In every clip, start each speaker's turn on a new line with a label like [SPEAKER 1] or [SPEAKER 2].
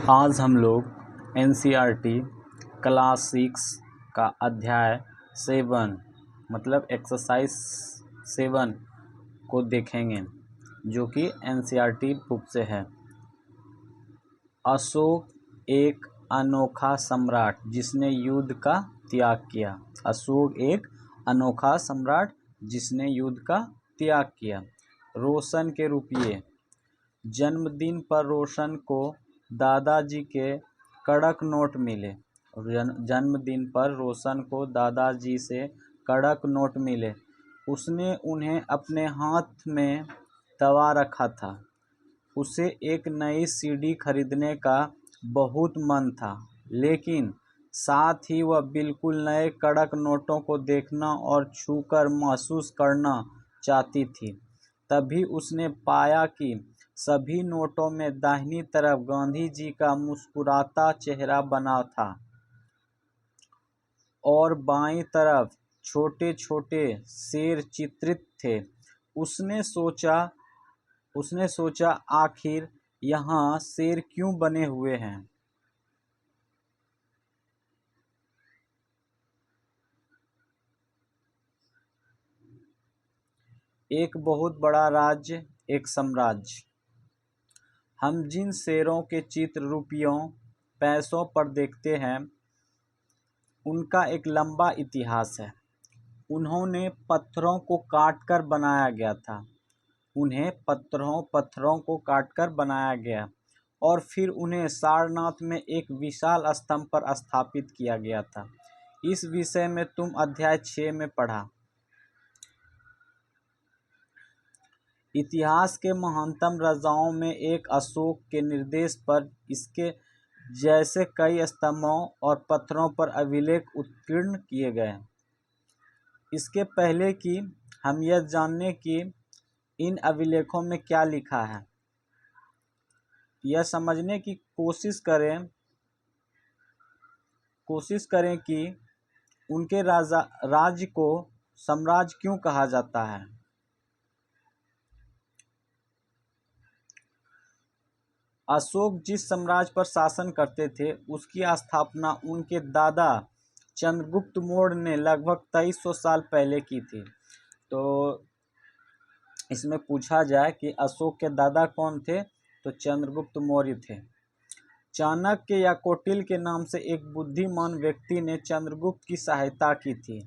[SPEAKER 1] आज हम लोग एनसीईआरटी क्लास 6 का अध्याय 7 मतलब एक्सरसाइज 7 को देखेंगे, जो कि एनसीईआरटी बुक से है। अशोक एक अनोखा सम्राट जिसने युद्ध का त्याग किया। अशोक एक अनोखा सम्राट जिसने युद्ध का त्याग किया। रोशन के रुपये। जन्मदिन पर रोशन को दादाजी के कड़क नोट मिले। जन्मदिन पर रोशन को दादाजी से कड़क नोट मिले। उसने उन्हें अपने हाथ में दबा रखा था। उसे एक नई सीडी खरीदने का बहुत मन था, लेकिन साथ ही वह बिल्कुल नए कड़क नोटों को देखना और छूकर महसूस करना चाहती थी। तभी उसने पाया कि सभी नोटों में दाहिनी तरफ गांधी जी का मुस्कुराता चेहरा बना था और बाईं तरफ छोटे छोटे शेर चित्रित थे। उसने सोचा आखिर यहाँ शेर क्यों बने हुए हैं। एक बहुत बड़ा राज्य, एक साम्राज्य। हम जिन शेरों के चित्र रुपयों पैसों पर देखते हैं, उनका एक लंबा इतिहास है। उन्होंने पत्थरों को काटकर बनाया गया था। उन्हें पत्थरों को काटकर बनाया गया और फिर उन्हें सारनाथ में एक विशाल स्तंभ पर स्थापित किया गया था। इस विषय में तुम अध्याय 6 में पढ़ा। इतिहास के महानतम राजाओं में एक अशोक के निर्देश पर इसके जैसे कई स्तंभों और पत्थरों पर अभिलेख उत्कीर्ण किए गए। इसके पहले कि हम यह जानने कि इन अभिलेखों में क्या लिखा है, यह समझने की कोशिश करें कि उनके राज्य को साम्राज्य क्यों कहा जाता है। अशोक जिस साम्राज्य पर शासन करते थे, उसकी स्थापना उनके दादा चंद्रगुप्त मौर्य ने लगभग 2300 साल पहले की थी। तो इसमें पूछा जाए कि अशोक के दादा कौन थे, तो चंद्रगुप्त मौर्य थे। चाणक्य या कौटिल्य के नाम से एक बुद्धिमान व्यक्ति ने चंद्रगुप्त की सहायता की थी।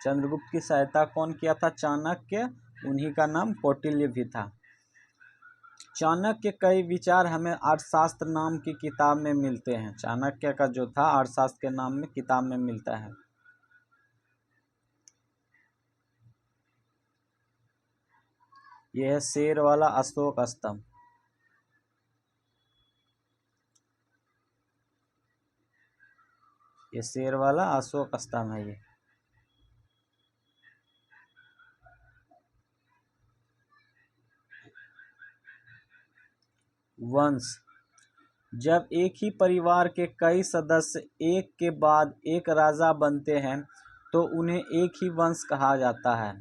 [SPEAKER 1] चंद्रगुप्त की सहायता कौन किया था? चाणक्य। उन्हीं का नाम कौटिल्य भी था। चाणक्य के कई विचार हमें अर्थशास्त्र नाम की किताब में मिलते हैं। चाणक्य का जो था अर्थशास्त्र के नाम में किताब में मिलता है। यह है शेर वाला अशोक स्तंभ। ये शेर वाला अशोक स्तंभ है। ये वंश। जब एक ही परिवार के कई सदस्य एक के बाद एक राजा बनते हैं, तो उन्हें एक ही वंश कहा जाता है।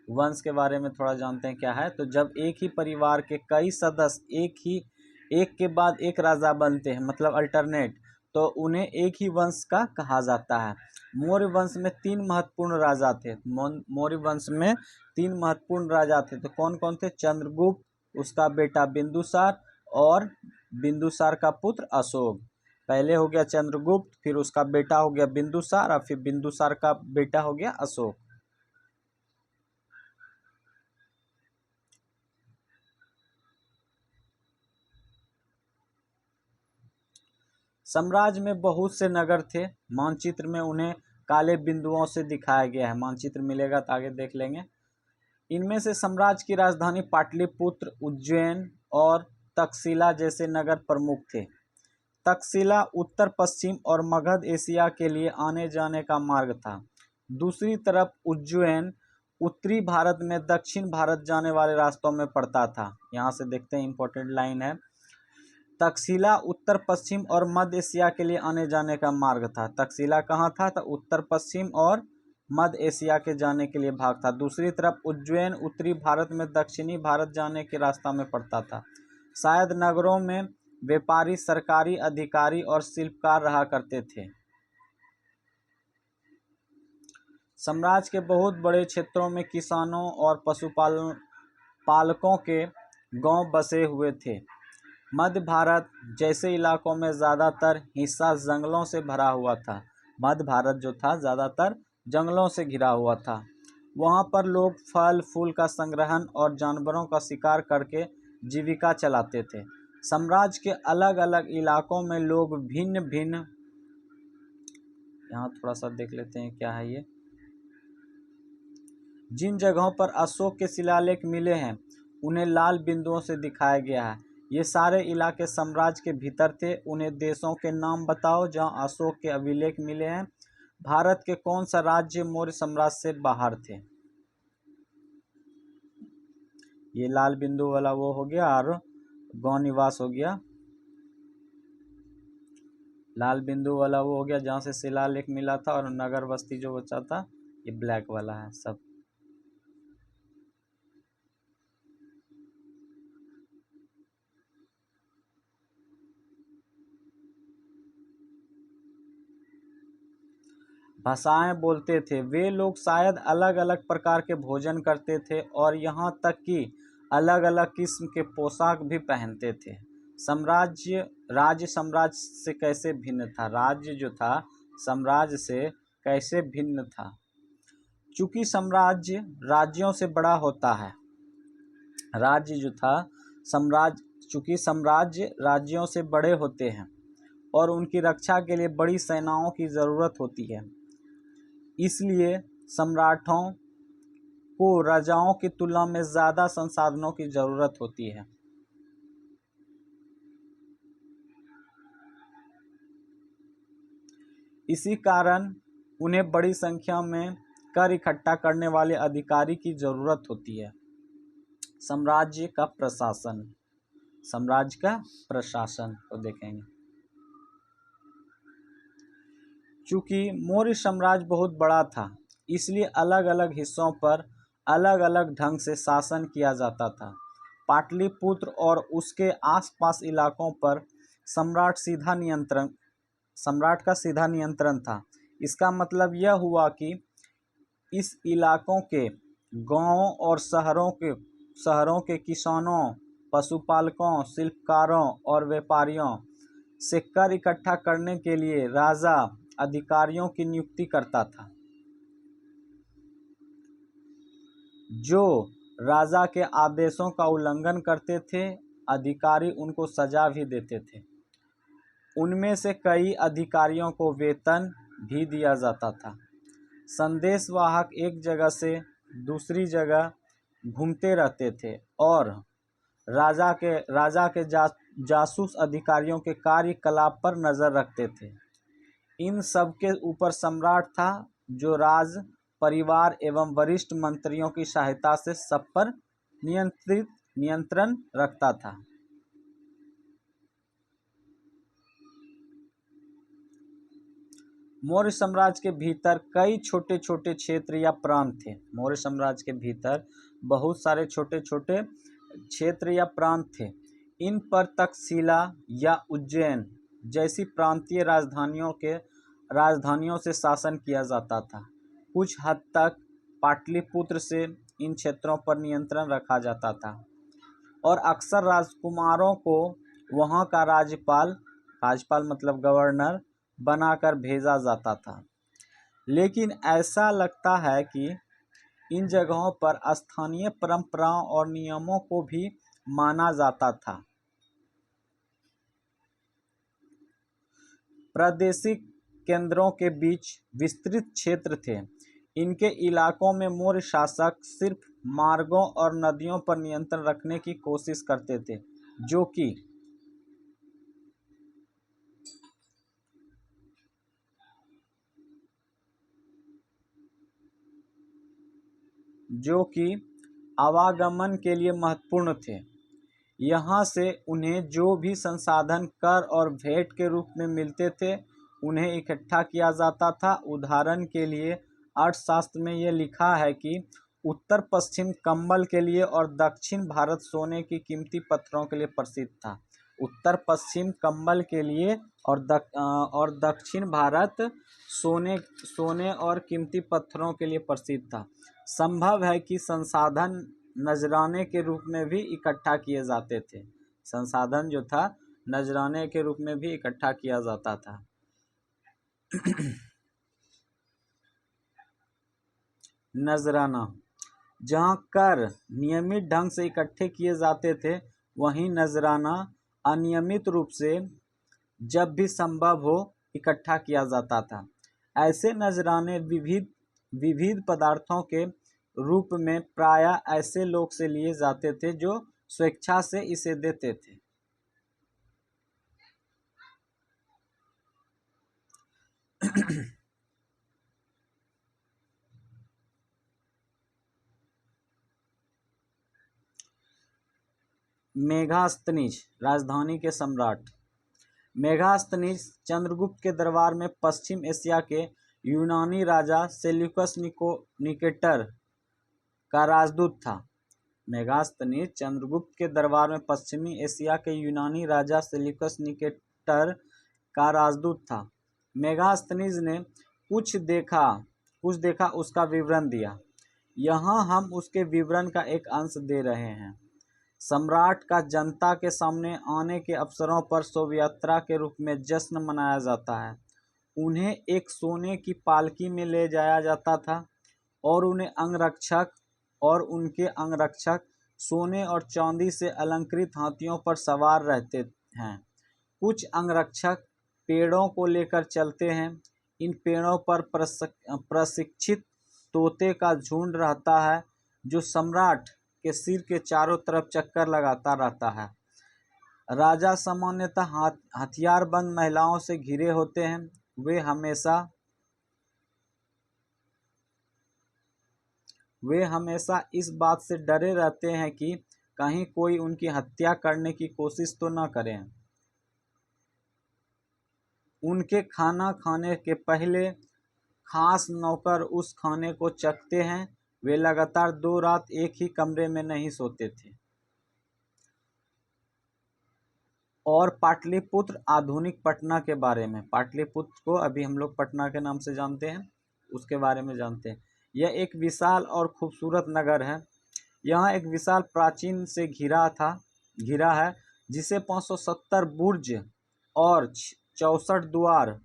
[SPEAKER 1] वंश के बारे में थोड़ा जानते हैं क्या है। तो जब एक ही परिवार के कई सदस्य एक के बाद एक राजा बनते हैं, मतलब अल्टरनेट, तो उन्हें एक ही वंश का कहा जाता है। मौर्य वंश में 3 महत्वपूर्ण राजा थे। मौर्य वंश में 3 महत्वपूर्ण राजा थे। तो कौन कौन थे? चंद्रगुप्त, उसका बेटा बिंदुसार और बिंदुसार का पुत्र अशोक। पहले हो गया चंद्रगुप्त, फिर उसका बेटा हो गया बिंदुसार, और फिर बिंदुसार का बेटा हो गया अशोक। साम्राज्य में बहुत से नगर थे। मानचित्र में उन्हें काले बिंदुओं से दिखाया गया है। मानचित्र मिलेगा तो आगे देख लेंगे। इनमें से साम्राज्य की राजधानी पाटलिपुत्र, उज्जैन और तक्षशिला जैसे नगर प्रमुख थे। तक्षशिला उत्तर पश्चिम और मगध एशिया के लिए आने जाने का मार्ग था। दूसरी तरफ उज्जैन उत्तरी भारत में दक्षिण भारत जाने वाले रास्तों में पड़ता था। यहाँ से देखते हैं, इंपॉर्टेंट लाइन है। तक्षशिला उत्तर पश्चिम और मध्य एशिया के लिए आने जाने का मार्ग था। तक्षशिला कहाँ था? तो उत्तर पश्चिम और मध्य एशिया के जाने के लिए भाग था। दूसरी तरफ उज्जैन उत्तरी भारत में दक्षिणी भारत जाने के रास्ता में पड़ता था। शायद नगरों में व्यापारी, सरकारी अधिकारी और शिल्पकार रहा करते थे। साम्राज्य के बहुत बड़े क्षेत्रों में किसानों और पालकों के गांव बसे हुए थे। मध्य भारत जैसे इलाकों में ज़्यादातर हिस्सा जंगलों से भरा हुआ था। मध्य भारत जो था ज़्यादातर जंगलों से घिरा हुआ था। वहाँ पर लोग फल फूल का संग्रहण और जानवरों का शिकार करके जीविका चलाते थे। साम्राज्य के अलग अलग इलाकों में लोग भिन्न भिन्न, यहाँ थोड़ा सा देख लेते हैं क्या है ये, जिन जगहों पर अशोक के शिलालेख मिले हैं उन्हें लाल बिंदुओं से दिखाया गया है। ये सारे इलाके साम्राज्य के भीतर थे। उन्हें देशों के नाम बताओ जहां अशोक के अभिलेख मिले हैं। भारत के कौन सा राज्य मौर्य साम्राज्य से बाहर थे? ये लाल बिंदु वाला वो हो गया और गौ निवास हो गया। लाल बिंदु वाला वो हो गया जहाँ से शिलालेख मिला था, और नगर बस्ती जो बचा था ये ब्लैक वाला है सब। भाषाएं बोलते थे। वे लोग शायद अलग अलग प्रकार के भोजन करते थे और यहाँ तक कि अलग अलग किस्म के पोशाक भी पहनते थे। राज्य साम्राज्य से कैसे भिन्न था? राज्य जो था साम्राज्य से कैसे भिन्न था? चूंकि साम्राज्य राज्यों से बड़ा होता है, राज्य जो था चूंकि साम्राज्य राज्यों से बड़े होते हैं और उनकी रक्षा के लिए बड़ी सेनाओं की ज़रूरत होती है, इसलिए सम्राटों को राजाओं की तुलना में ज़्यादा संसाधनों की ज़रूरत होती है। इसी कारण उन्हें बड़ी संख्या में कर इकट्ठा करने वाले अधिकारी की ज़रूरत होती है। साम्राज्य का प्रशासन को देखेंगे। चूँकि मौर्य साम्राज्य बहुत बड़ा था, इसलिए अलग अलग हिस्सों पर अलग अलग ढंग से शासन किया जाता था। पाटलिपुत्र और उसके आसपास इलाकों पर सम्राट का सीधा नियंत्रण था। इसका मतलब यह हुआ कि इस इलाकों के गांवों और शहरों के किसानों, पशुपालकों, शिल्पकारों और व्यापारियों से कर इकट्ठा करने के लिए राजा अधिकारियों की नियुक्ति करता था। जो राजा के आदेशों का उल्लंघन करते थे, अधिकारी उनको सजा भी देते थे। उनमें से कई अधिकारियों को वेतन भी दिया जाता था। संदेशवाहक एक जगह से दूसरी जगह घूमते रहते थे और राजा के जासूस अधिकारियों के कार्यकलाप पर नजर रखते थे। इन सब के ऊपर सम्राट था, जो राज परिवार एवं वरिष्ठ मंत्रियों की सहायता से सब पर नियंत्रण रखता था। मौर्य साम्राज्य के भीतर कई छोटे छोटे क्षेत्र या प्रांत थे। मौर्य साम्राज्य के भीतर बहुत सारे छोटे छोटे क्षेत्र या प्रांत थे। इन पर तक्षशिला या उज्जैन जैसी प्रांतीय राजधानियों से शासन किया जाता था। कुछ हद तक पाटलिपुत्र से इन क्षेत्रों पर नियंत्रण रखा जाता था और अक्सर राजकुमारों को वहाँ का राज्यपाल मतलब गवर्नर बनाकर भेजा जाता था। लेकिन ऐसा लगता है कि इन जगहों पर स्थानीय परंपराओं और नियमों को भी माना जाता था। प्रादेशिक केंद्रों के बीच विस्तृत क्षेत्र थे। इनके इलाकों में मौर्य शासक सिर्फ मार्गों और नदियों पर नियंत्रण रखने की कोशिश करते थे, जो कि आवागमन के लिए महत्वपूर्ण थे। यहाँ से उन्हें जो भी संसाधन कर और भेंट के रूप में मिलते थे, उन्हें इकट्ठा किया जाता था। उदाहरण के लिए अर्थशास्त्र में यह लिखा है कि उत्तर पश्चिम कंबल के लिए और दक्षिण भारत सोने की कीमती पत्थरों के लिए प्रसिद्ध था। उत्तर पश्चिम कंबल के लिए और दक्षिण भारत सोने और कीमती पत्थरों के लिए प्रसिद्ध था। संभव है कि संसाधन नजराने के रूप में भी इकट्ठा किए जाते थे। संसाधन जो था नजराने के रूप में भी इकट्ठा किया जाता था। नजराना, जहाँ कर नियमित ढंग से इकट्ठे किए जाते थे, वहीं नजराना अनियमित रूप से जब भी संभव हो इकट्ठा किया जाता था। ऐसे नजराने विविध पदार्थों के रूप में प्रायः ऐसे लोग से लिए जाते थे जो स्वेच्छा से इसे देते थे। मेगास्थनीज, राजधानी के सम्राट। मेगास्थनीज चंद्रगुप्त के दरबार में पश्चिम एशिया के यूनानी राजा सेल्यूकस निकेटर का राजदूत था। मेगास्थनीज चंद्रगुप्त के दरबार में पश्चिमी एशिया के यूनानी राजा सेल्यूकस निकेटर का राजदूत था। मेगास्थनीज ने कुछ देखा उसका विवरण दिया। यहाँ हम उसके विवरण का एक अंश दे रहे हैं। सम्राट का जनता के सामने आने के अवसरों पर शोभा यात्रा के रूप में जश्न मनाया जाता है। उन्हें एक सोने की पालकी में ले जाया जाता था और उनके अंगरक्षक सोने और चांदी से अलंकृत हाथियों पर सवार रहते हैं। कुछ अंगरक्षक पेड़ों को लेकर चलते हैं। इन पेड़ों पर प्रशिक्षित तोते का झुंड रहता है जो सम्राट के सिर के चारों तरफ चक्कर लगाता रहता है। राजा सामान्यतः हथियारबंद महिलाओं से घिरे होते हैं। वे हमेशा इस बात से डरे रहते हैं कि कहीं कोई उनकी हत्या करने की कोशिश तो न करे। उनके खाना खाने के पहले खास नौकर उस खाने को चखते हैं। वे लगातार 2 रात एक ही कमरे में नहीं सोते थे। और पाटलिपुत्र, आधुनिक पटना के बारे में। पाटलिपुत्र को अभी हम लोग पटना के नाम से जानते हैं, उसके बारे में जानते हैं। यह एक विशाल और खूबसूरत नगर है। यहाँ एक विशाल प्राचीन से घिरा है जिसे 570 बुर्ज और 64 द्वार,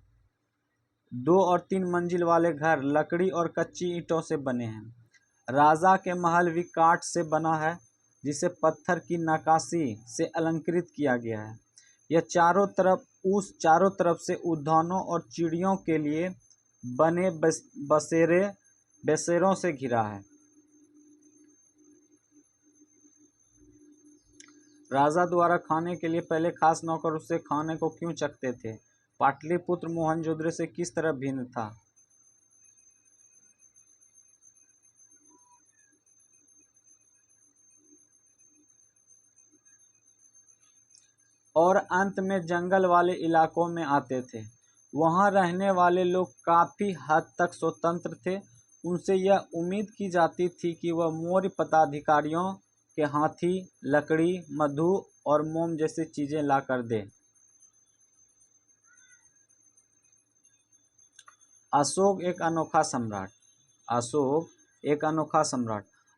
[SPEAKER 1] 2 और 3 मंजिल वाले घर लकड़ी और कच्ची ईंटों से बने हैं। राजा के महल भी काठ से बना है जिसे पत्थर की नक्काशी से अलंकृत किया गया है। यह चारों तरफ से उद्यानों और चिड़ियों के लिए बने बसेरों से घिरा है। राजा द्वारा खाने के लिए पहले खास नौकर उससे खाने को क्यों चखते थे? पाटलिपुत्र मोहनजोदड़ो से किस तरह भिन्न था? और अंत में जंगल वाले इलाकों में आते थे। वहां रहने वाले लोग काफी हद तक स्वतंत्र थे। उनसे यह उम्मीद की जाती थी कि वह मौर्य पदाधिकारियों के हाथी, लकड़ी, मधु और मोम जैसी चीजें ला कर दे। अशोक एक अनोखा सम्राट।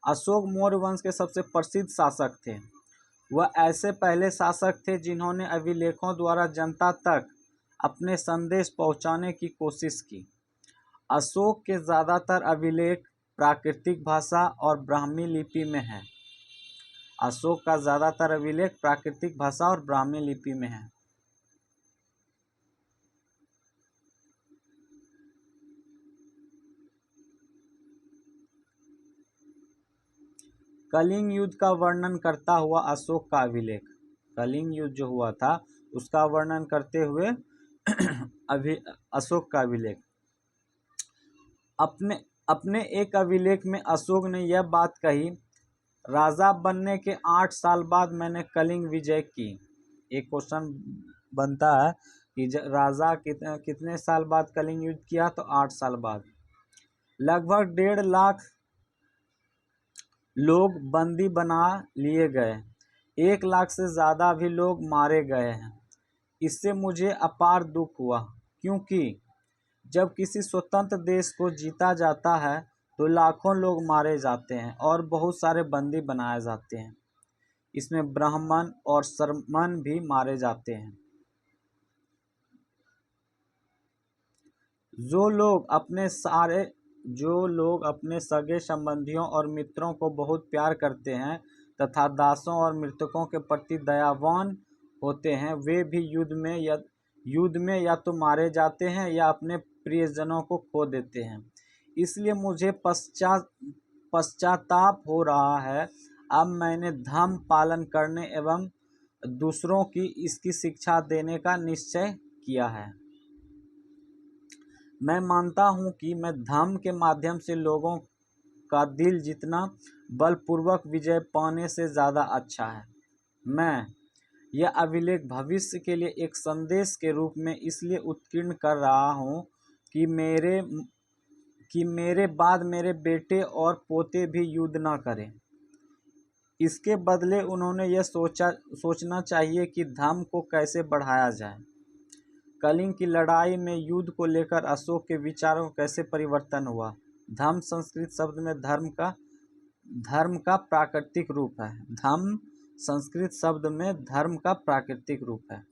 [SPEAKER 1] अशोक मौर्य वंश के सबसे प्रसिद्ध शासक थे। वह ऐसे पहले शासक थे जिन्होंने अभिलेखों द्वारा जनता तक अपने संदेश पहुंचाने की कोशिश की। अशोक के ज़्यादातर अभिलेख प्राकृतिक भाषा और ब्राह्मी लिपि में हैं। अशोक का ज़्यादातर अभिलेख प्राकृतिक भाषा और ब्राह्मी लिपि में है। कलिंग युद्ध का वर्णन करता हुआ अशोक का अभिलेख। कलिंग युद्ध जो हुआ था उसका वर्णन करते हुए अशोक का अभिलेख। अपने एक अभिलेख में अशोक ने यह बात कही, राजा बनने के 8 साल बाद मैंने कलिंग विजय की। एक क्वेश्चन बनता है कि राजा कितने साल बाद कलिंग युद्ध किया? तो 8 साल बाद। लगभग 1.5 लाख लोग बंदी बना लिए गए। 1 लाख से ज़्यादा भी लोग मारे गए हैं। इससे मुझे अपार दुख हुआ, क्योंकि जब किसी स्वतंत्र देश को जीता जाता है तो लाखों लोग मारे जाते हैं और बहुत सारे बंदी बनाए जाते हैं। इसमें ब्राह्मण और शर्मन भी मारे जाते हैं। जो लोग अपने सगे संबंधियों और मित्रों को बहुत प्यार करते हैं तथा दासों और मृतकों के प्रति दयावान होते हैं, वे भी युद्ध में या तो मारे जाते हैं या अपने प्रियजनों को खो देते हैं। इसलिए मुझे पश्चाताप हो रहा है। अब मैंने धर्म पालन करने एवं दूसरों की इसकी शिक्षा देने का निश्चय किया है। मैं मानता हूँ कि मैं धर्म के माध्यम से लोगों का दिल जीतना बलपूर्वक विजय पाने से ज़्यादा अच्छा है। मैं यह अभिलेख भविष्य के लिए एक संदेश के रूप में इसलिए उत्कीर्ण कर रहा हूँ कि मेरे बाद मेरे बेटे और पोते भी युद्ध न करें। इसके बदले उन्होंने यह सोचना चाहिए कि धर्म को कैसे बढ़ाया जाए। कलिंग की लड़ाई में युद्ध को लेकर अशोक के विचारों का कैसे परिवर्तन हुआ। धर्म संस्कृत शब्द में धर्म का प्राकृतिक रूप है। धम्म संस्कृत शब्द में धर्म का प्राकृतिक रूप है।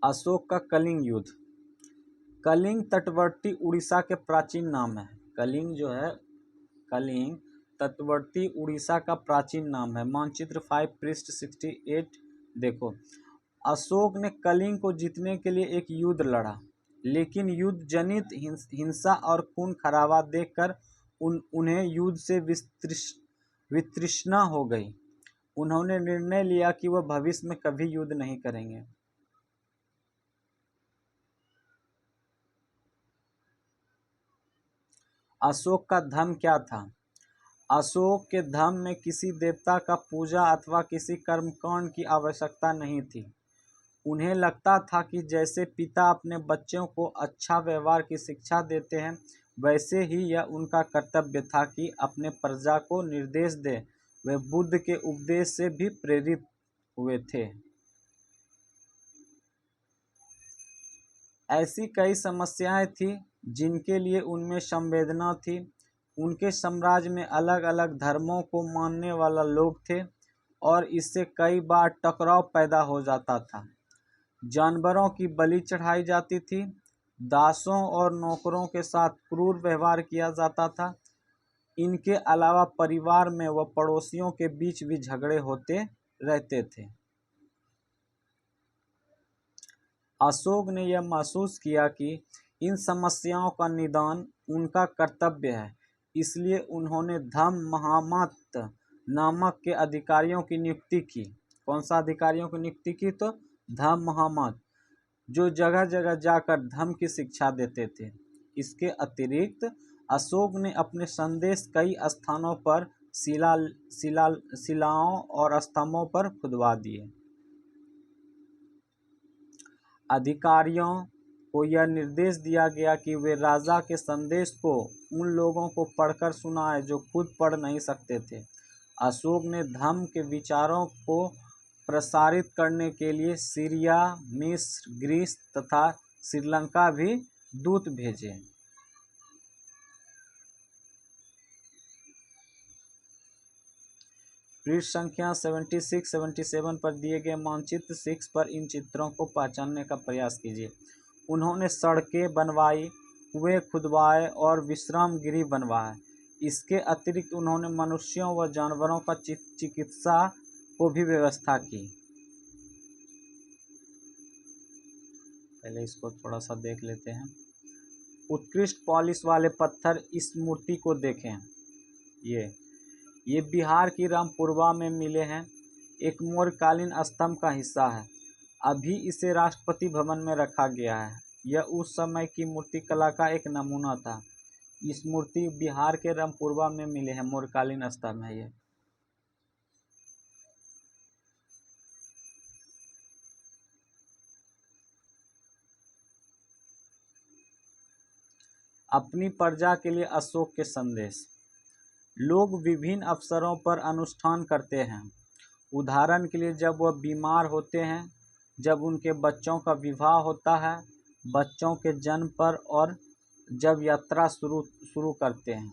[SPEAKER 1] अशोक का कलिंग युद्ध। कलिंग तटवर्ती उड़ीसा के प्राचीन नाम है। कलिंग तटवर्ती उड़ीसा का प्राचीन नाम है। मानचित्र 5 पृष्ठ 68 देखो। अशोक ने कलिंग को जीतने के लिए एक युद्ध लड़ा, लेकिन युद्ध जनित हिंसा और खून खराबा देखकर उन्हें युद्ध से वितृष्णा हो गई। उन्होंने निर्णय लिया कि वह भविष्य में कभी युद्ध नहीं करेंगे। अशोक का धर्म क्या था? अशोक के धर्म में किसी देवता का पूजा अथवा किसी कर्मकांड की आवश्यकता नहीं थी। उन्हें लगता था कि जैसे पिता अपने बच्चों को अच्छा व्यवहार की शिक्षा देते हैं, वैसे ही यह उनका कर्तव्य था कि अपने प्रजा को निर्देश दे। वे बुद्ध के उपदेश से भी प्रेरित हुए थे। ऐसी कई समस्याएं थीं जिनके लिए उनमें संवेदना थी। उनके साम्राज्य में अलग अलग धर्मों को मानने वाला लोग थे और इससे कई बार टकराव पैदा हो जाता था। जानवरों की बलि चढ़ाई जाती थी। दासों और नौकरों के साथ क्रूर व्यवहार किया जाता था। इनके अलावा परिवार में व पड़ोसियों के बीच भी झगड़े होते रहते थे। अशोक ने यह महसूस किया कि इन समस्याओं का निदान उनका कर्तव्य है। इसलिए उन्होंने धम्म महामत नामक के अधिकारियों की नियुक्ति की। कौन सा अधिकारियों की नियुक्ति की? तो धम्म महामत, जो जगह जगह जाकर धम्म की शिक्षा देते थे। इसके अतिरिक्त अशोक ने अपने संदेश कई स्थानों पर शिलाओं और स्तंभों पर खुदवा दिए। अधिकारियों को यह निर्देश दिया गया कि वे राजा के संदेश को उन लोगों को पढ़कर सुनाएं जो खुद पढ़ नहीं सकते थे। अशोक ने धम्म के विचारों को प्रसारित करने के लिए सीरिया, मिस्र, ग्रीस तथा श्रीलंका भी दूत भेजे। पृष्ठ संख्या 76-77 पर दिए गए मानचित्र 6 पर इन चित्रों को पहचानने का प्रयास कीजिए। उन्होंने सड़कें बनवाई, कुएं खुदवाए और विश्राम गृह बनवाए। इसके अतिरिक्त उन्होंने मनुष्यों व जानवरों का चिकित्सा को भी व्यवस्था की। पहले इसको थोड़ा सा देख लेते हैं। उत्कृष्ट पॉलिश वाले पत्थर, इस मूर्ति को देखें। ये बिहार की रामपुरवा में मिले हैं। एक मौर्यकालीन स्तंभ का हिस्सा है। अभी इसे राष्ट्रपति भवन में रखा गया है। यह उस समय की मूर्तिकला का एक नमूना था। इस मूर्ति बिहार के रामपुरवा में मिले हैं। मौर्यकालीन स्तंभ है ये। अपनी प्रजा के लिए अशोक के संदेश। लोग विभिन्न अवसरों पर अनुष्ठान करते हैं। उदाहरण के लिए जब वह बीमार होते हैं, जब उनके बच्चों का विवाह होता है, बच्चों के जन्म पर, और जब यात्रा शुरू करते हैं।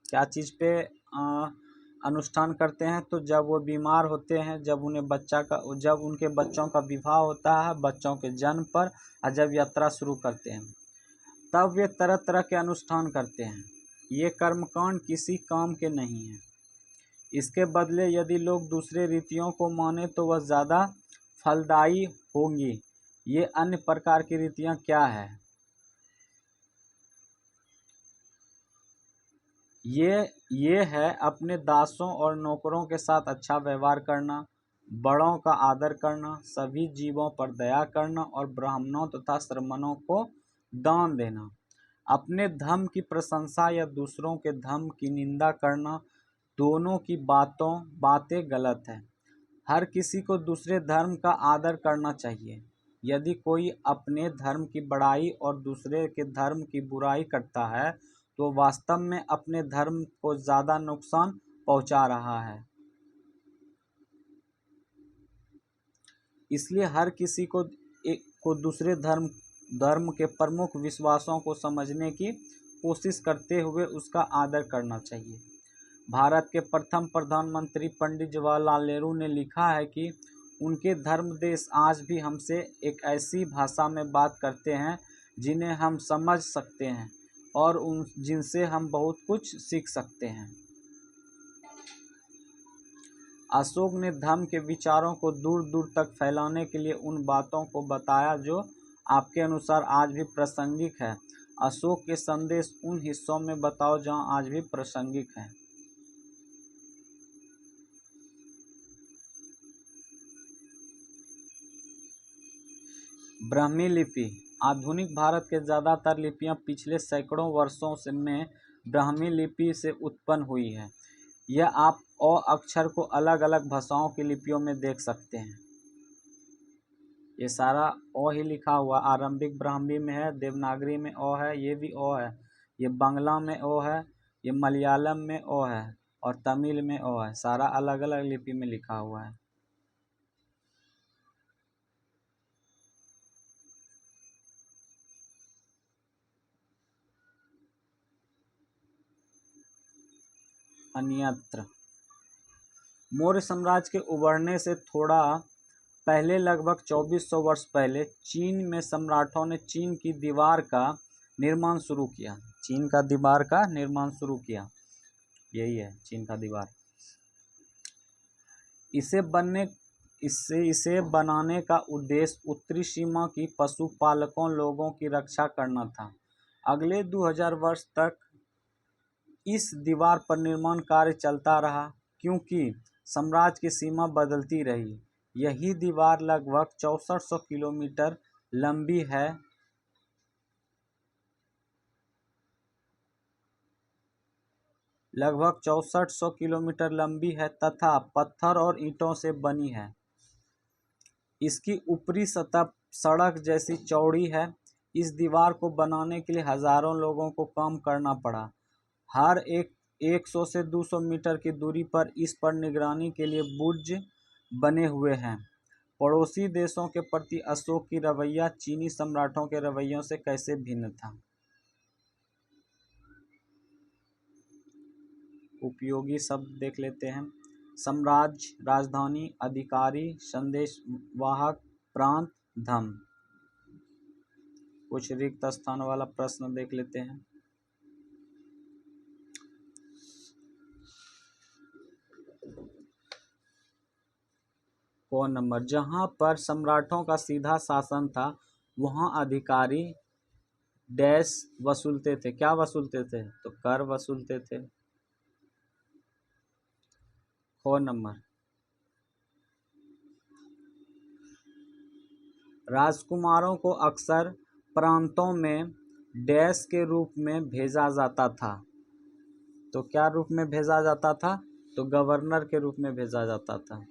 [SPEAKER 1] क्या चीज़ पे अनुष्ठान करते हैं? तो जब वो बीमार होते हैं, जब उनके बच्चों का विवाह होता है, बच्चों के जन्म पर, और जब यात्रा शुरू करते हैं, तब वे तरह तरह के अनुष्ठान करते हैं। ये कर्मकांड किसी काम के नहीं हैं। इसके बदले यदि लोग दूसरे रीतियों को माने तो वह ज़्यादा फलदायी होंगी। ये अन्य प्रकार की रीतियाँ क्या है? ये है अपने दासों और नौकरों के साथ अच्छा व्यवहार करना, बड़ों का आदर करना, सभी जीवों पर दया करना और ब्राह्मणों तथा श्रमणों को दान देना। अपने धर्म की प्रशंसा या दूसरों के धर्म की निंदा करना, दोनों की बातें गलत है। हर किसी को दूसरे धर्म का आदर करना चाहिए। यदि कोई अपने धर्म की बड़ाई और दूसरे के धर्म की बुराई करता है तो वास्तव में अपने धर्म को ज़्यादा नुकसान पहुंचा रहा है। इसलिए हर किसी को दूसरे धर्म के प्रमुख विश्वासों को समझने की कोशिश करते हुए उसका आदर करना चाहिए। भारत के प्रथम प्रधानमंत्री पंडित जवाहरलाल नेहरू ने लिखा है कि उनके धर्म देश आज भी हमसे एक ऐसी भाषा में बात करते हैं जिन्हें हम समझ सकते हैं और जिनसे हम बहुत कुछ सीख सकते हैं। अशोक ने धर्म के विचारों को दूर दूर तक फैलाने के लिए उन बातों को बताया जो आपके अनुसार आज भी प्रासंगिक है। अशोक के संदेश उन हिस्सों में बताओ जहां आज भी प्रासंगिक है। ब्राह्मी लिपि। आधुनिक भारत के ज़्यादातर लिपियां पिछले सैकड़ों वर्षों में ब्राह्मी लिपि से उत्पन्न हुई है। यह आप अ अक्षर को अलग अलग भाषाओं की लिपियों में देख सकते हैं। ये सारा अ ही लिखा हुआ आरंभिक ब्राह्मी में है, देवनागरी में अ है, ये भी अ है, ये बांग्ला में अ है, ये मलयालम में अ है और तमिल में अ है। सारा अलग अलग लिपि में लिखा हुआ है। अन्यत्र। मौर्य साम्राज्य के उभरने से थोड़ा पहले, लगभग 2400 वर्ष पहले, चीन में सम्राटों ने चीन की दीवार का निर्माण शुरू किया। चीन का दीवार का निर्माण शुरू किया, यही है चीन का दीवार। इसे बनाने का उद्देश्य उत्तरी सीमा की पशुपालकों लोगों की रक्षा करना था। अगले 2000 वर्ष तक इस दीवार पर निर्माण कार्य चलता रहा क्योंकि साम्राज्य की सीमा बदलती रही। यही दीवार लगभग 6400 किलोमीटर लंबी है। लगभग 6400 किलोमीटर लंबी है तथा पत्थर और ईंटों से बनी है। इसकी ऊपरी सतह सड़क जैसी चौड़ी है। इस दीवार को बनाने के लिए हजारों लोगों को काम करना पड़ा। हर 100 से 200 मीटर की दूरी पर इस पर निगरानी के लिए बुर्ज बने हुए हैं। पड़ोसी देशों के प्रति अशोक की रवैया चीनी सम्राटों के रवैयों से कैसे भिन्न था? उपयोगी शब्द देख लेते हैं। साम्राज्य, राजधानी, अधिकारी, संदेशवाहक, प्रांत, धर्म। कुछ रिक्त स्थान वाला प्रश्न देख लेते हैं। क नंबर, जहां पर सम्राटों का सीधा शासन था वहां अधिकारी डैश वसूलते थे। क्या वसूलते थे? तो कर वसूलते थे। ख नंबर, राजकुमारों को अक्सर प्रांतों में डैश के रूप में भेजा जाता था। तो क्या रूप में भेजा जाता था? तो गवर्नर के रूप में भेजा जाता था।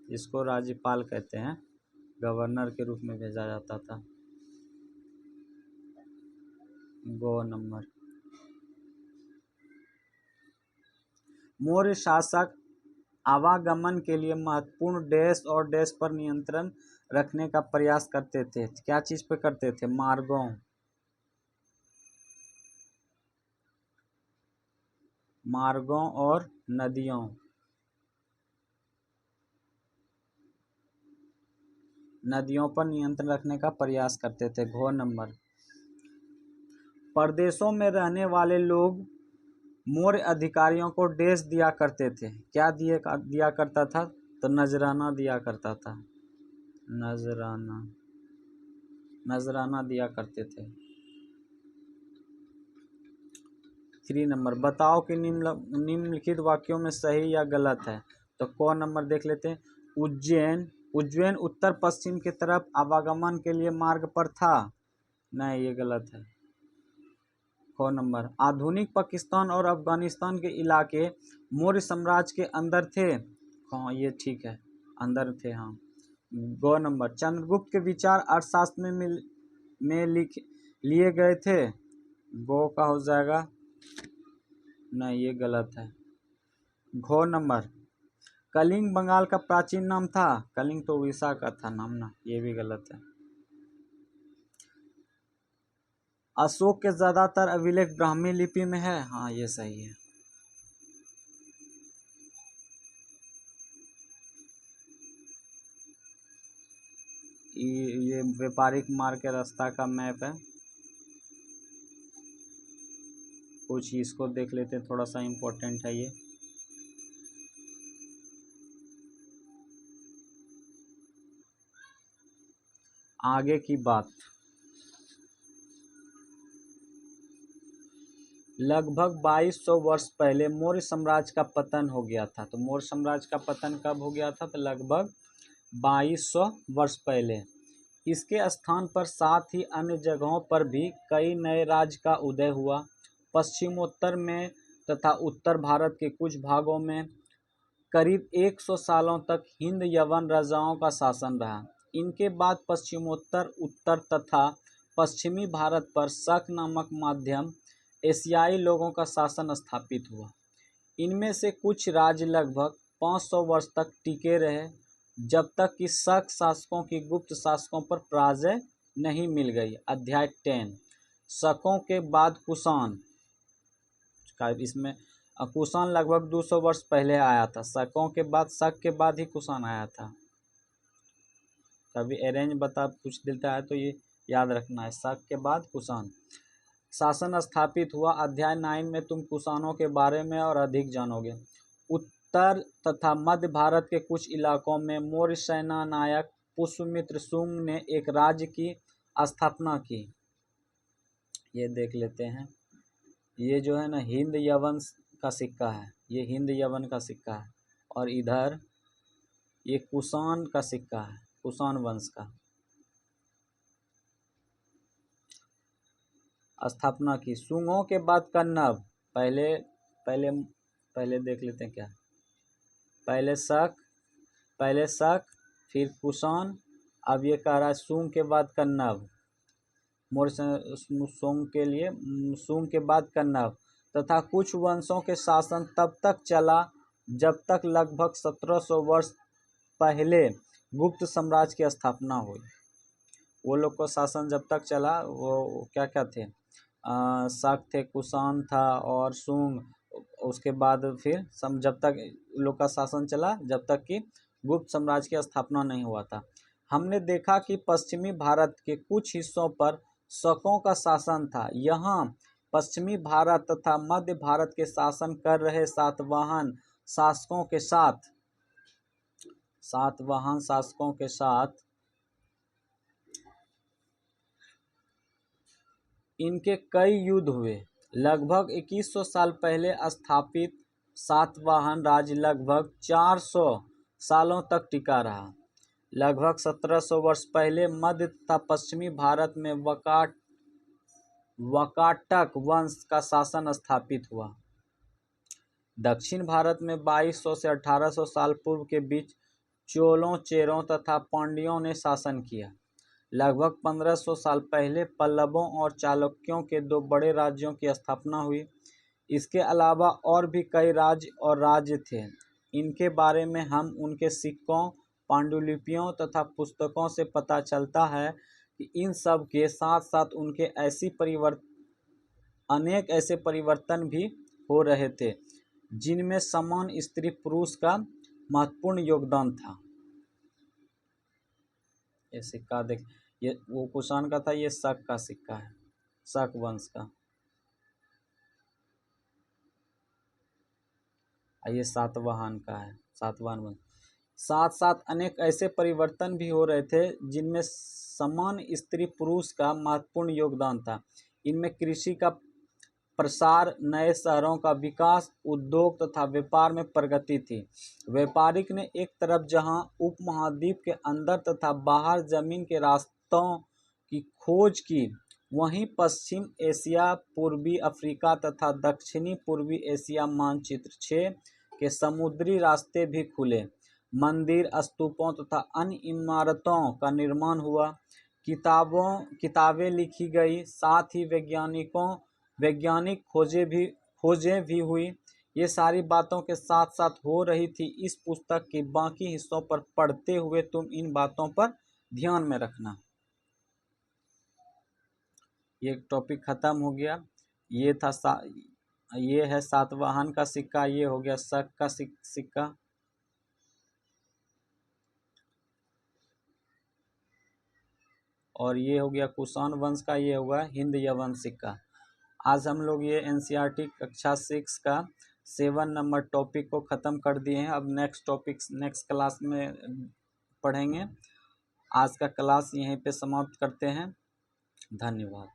[SPEAKER 1] इसको राज्यपाल कहते हैं। गवर्नर के रूप में भेजा जाता था। गो नंबर। मौर्य शासक आवागमन के लिए महत्वपूर्ण डैश और डैश पर नियंत्रण रखने का प्रयास करते थे। क्या चीज पे करते थे? मार्गों और नदियों पर नियंत्रण रखने का प्रयास करते थे। घ नंबर। प्रदेशों में रहने वाले लोग मौर्य अधिकारियों को डैश दिया करते थे। क्या दिया करता था? तो नजराना दिया करता था। नजराना दिया करते थे। 3 नंबर। बताओ कि निम्नलिखित वाक्यों में सही या गलत है। तो क नंबर देख लेते हैं। उज्जैन उत्तर पश्चिम की तरफ आवागमन के लिए मार्ग पर था। नहीं, ये गलत है। ख नंबर। आधुनिक पाकिस्तान और अफगानिस्तान के इलाके मौर्य साम्राज्य के अंदर थे। हाँ, ये ठीक है, अंदर थे। हाँ। ग नंबर। चंद्रगुप्त के विचार अर्थशास्त्र में लिए गए थे। गो का हो जाएगा। नहीं, ये गलत है। घ नंबर। कलिंग बंगाल का प्राचीन नाम था। कलिंग तो उड़ीसा का था नाम ना, ये भी गलत है। अशोक के ज्यादातर अभिलेख ब्राह्मी लिपि में है। हाँ, ये सही है। ये व्यापारिक मार्ग के रास्ता का मैप है। कुछ इसको देख लेते हैं, थोड़ा सा इम्पोर्टेंट है ये। आगे की बात। लगभग 2200 वर्ष पहले मौर्य साम्राज्य का पतन हो गया था। तो मौर्य साम्राज्य का पतन कब हो गया था? तो लगभग 2200 वर्ष पहले। इसके स्थान पर साथ ही अन्य जगहों पर भी कई नए राज्य का उदय हुआ। पश्चिमोत्तर में तथा उत्तर भारत के कुछ भागों में करीब 100 सालों तक हिंद यवन राजाओं का शासन रहा। इनके बाद पश्चिमोत्तर, उत्तर तथा पश्चिमी भारत पर शक नामक माध्यम एशियाई लोगों का शासन स्थापित हुआ। इनमें से कुछ राज्य लगभग 500 वर्ष तक टिके रहे, जब तक कि शक शासकों की गुप्त शासकों पर पराजय नहीं मिल गई। अध्याय 10। शकों के बाद कुषाण का। इसमें कुषाण लगभग 200 वर्ष पहले आया था। शकों के बाद, शक के बाद ही कुषाण आया था। कभी अरेंज पूछ देता है तो ये याद रखना है, शक के बाद कुषाण शासन स्थापित हुआ। अध्याय 9 में तुम कुषाणों के बारे में और अधिक जानोगे। उत्तर तथा मध्य भारत के कुछ इलाकों में मौर्य सेना नायक पुष्यमित्र शुंग ने एक राज्य की स्थापना की। ये देख लेते हैं। ये जो है ना, हिंद यवन का सिक्का है। ये हिंद यवन का सिक्का है। और इधर ये कुषाण का सिक्का है, कुषाण वंश का। स्थापना की। शुंगों के बाद कन्नव। पहले पहले पहले देख लेते हैं क्या। पहले शक, फिर कुषाण, अब ये कह रहा है शुंग के बाद कन्नव। शुंग के बाद कन्नव तथा कुछ वंशों के शासन तब तक चला जब तक लगभग 1700 वर्ष पहले गुप्त साम्राज्य की स्थापना हुई। वो लोग को शासन जब तक चला, वो क्या क्या थे, शक थे, कुषाण था और शुंग। उसके बाद फिर जब तक लोग का शासन चला, जब तक कि गुप्त साम्राज्य की स्थापना नहीं हुआ था। हमने देखा कि पश्चिमी भारत के कुछ हिस्सों पर शकों का शासन था। यहाँ पश्चिमी भारत तथा मध्य भारत के शासन कर रहे सातवाहन शासकों के साथ इनके कई युद्ध हुए। लगभग 2100 साल पहले स्थापित सातवाहन राज्य लगभग 400 सालों तक टिका रहा। लगभग 1700 वर्ष पहले मध्य तथा पश्चिमी भारत में वकाटक वंश का शासन स्थापित हुआ। दक्षिण भारत में 2200 से 1800 साल पूर्व के बीच चोलों, चेरों तथा पांड्यों ने शासन किया। लगभग 1500 साल पहले पल्लवों और चालुक्यों के दो बड़े राज्यों की स्थापना हुई। इसके अलावा और भी कई राज्य और राज्य थे। इनके बारे में हम उनके सिक्कों, पांडुलिपियों तथा पुस्तकों से पता चलता है कि इन सब के साथ साथ उनके अनेक ऐसे परिवर्तन भी हो रहे थे जिनमें समान स्त्री पुरुष का महत्वपूर्ण योगदान था। ये सिक्का देख, ये वो कुषाण का था, ये शक का सिक्का है, शक वंश का। ये सातवाहन का है, सातवाहन वंश। साथ साथ अनेक ऐसे परिवर्तन भी हो रहे थे जिनमें समान स्त्री पुरुष का महत्वपूर्ण योगदान था। इनमें कृषि का प्रसार, नए शहरों का विकास, उद्योग तथा व्यापार में प्रगति थी। व्यापारिक ने एक तरफ जहां उपमहाद्वीप के अंदर तथा बाहर जमीन के रास्तों की खोज की, वहीं पश्चिम एशिया, पूर्वी अफ्रीका तथा दक्षिणी पूर्वी एशिया मानचित्र 6 के समुद्री रास्ते भी खुले। मंदिर, स्तूपों तथा अन्य इमारतों का निर्माण हुआ। किताबें लिखी गई, साथ ही वैज्ञानिक खोजें भी हुई। ये सारी बातों के साथ साथ हो रही थी। इस पुस्तक के बाकी हिस्सों पर पढ़ते हुए तुम इन बातों पर ध्यान में रखना। ये टॉपिक खत्म हो गया। ये है सातवाहन का सिक्का, ये हो गया शक का सिक्का। और ये हो गया कुषाण वंश का, ये होगा हिंद यवन सिक्का। आज हम लोग ये एनसीईआरटी कक्षा 6 का 7 नंबर टॉपिक को ख़त्म कर दिए हैं। अब नेक्स्ट क्लास में पढ़ेंगे। आज का क्लास यहीं पे समाप्त करते हैं। धन्यवाद।